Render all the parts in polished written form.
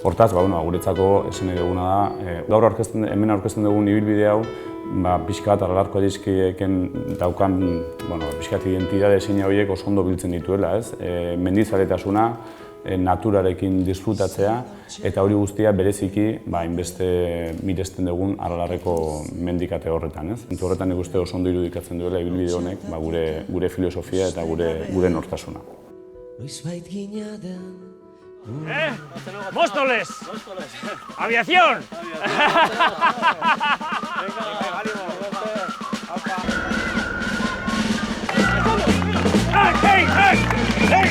Hortaz, guretzako esan nahi duguna da, gaur hemen aurkezten dugun ibilbide hau, pixkat Aralarko Adiskideekin daukan, pixkat identitate seina horiek oso ondo biltzen dituela, ez? Mendizaletasuna, naturarekin disfrutatzea, eta hori guztia bereziki, hainbeste miresten dugun Aralarreko mendikate horretan, ez? Zentzu horretan nik uste oso ondo irudikatzen duela ibilbide honek, gure filosofia eta gure nortasuna. ¡Móstoles! ¡Aviación! ¡Hey, hey, hey!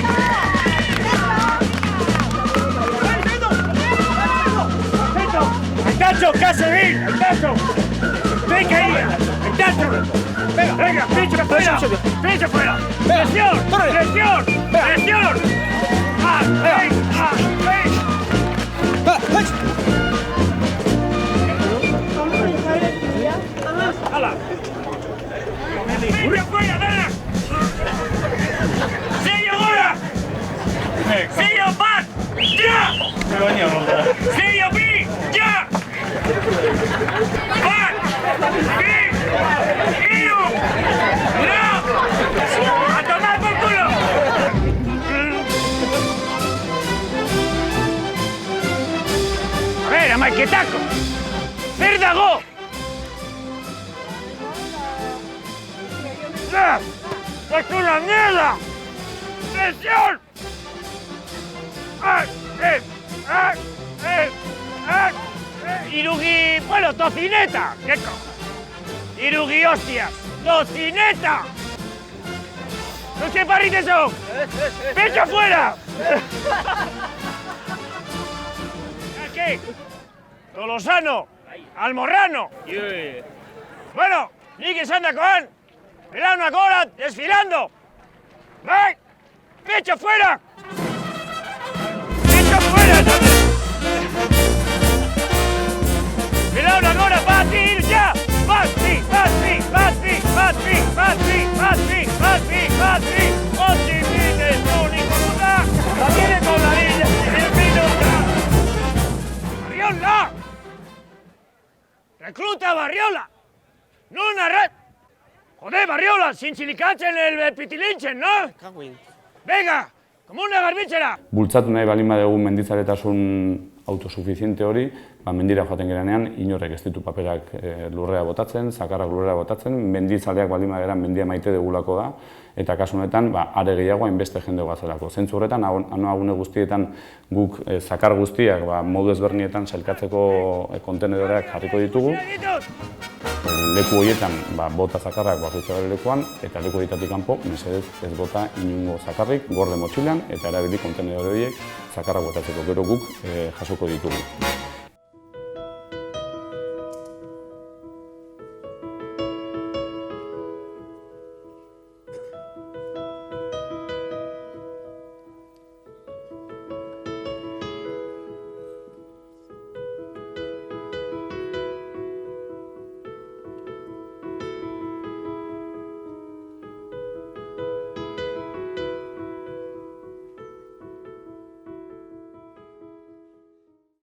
¡El tacho, Caserín! ¡El tacho! ¡Venga ahí! ¡El tacho! ¡Venga, pinche fuera! ¡Pinche fuera! ¡Presión! ¡Presión! ¡Presión! ¡Hala! ¡Sello ahora! ¡Sello Pat! ¡Ya! ¡Sello Pi! ¡Ya! ¡Pat! ¡Pi! ¡Iu! ¡No! ¡A tomar por culo! A ver, amaiketako! Zer dago! ¡Es una mierda! ¡Presión! Irugi, bueno, tocineta. ¿Qué cojones? Irugi, hostias. ¡Tocineta! ¡No sé parrites son! ¡Pecho afuera! ¿Qué? Tolosano, Almorrano. Bueno, nik esan dakoan, belaunak gora, desfilando. ¡Bai! ¡Pecho afuera! ¡Pecho afuera! ¡Belaunak gora, batir ya! ¡Bati, bati, bati, bati, bati, bati, bati, bati! ¡Otimines, único lugar! ¡La tiene con la niña! ¡Barriola! ¡Recluta Barriola! ¡No una red! ¡Joder, Barriola! ¡Sin silicachen el pitilinchen, ¿no? ¡Venga! ¡Como una garbitzera! Bultzatu nahi balin badugu mendizaletasun autosuficiente hori, mendira joaten gerenean, inorrek ez ditu paperak lurrera botatzen, zakarrak lurrera botatzen, mendizaleak balin badera mendia maite degulako da, eta kasu honetan, are gehiago hainbeste jende gazelako. Zentzu horretan, agune guztietan guk zakar guztiak modu ezberdinetan sailkatzeko kontenedoreak jarriko ditugu. Leku horietan bota zakarrak bakoitzaren lekuan, eta leku horietatik kanpo, mesedez ez bota inongo zakarrik, gorde motxilan, eta erabili kontenedore horiek zakarrak botatzeko, gero guk jasoko ditugu.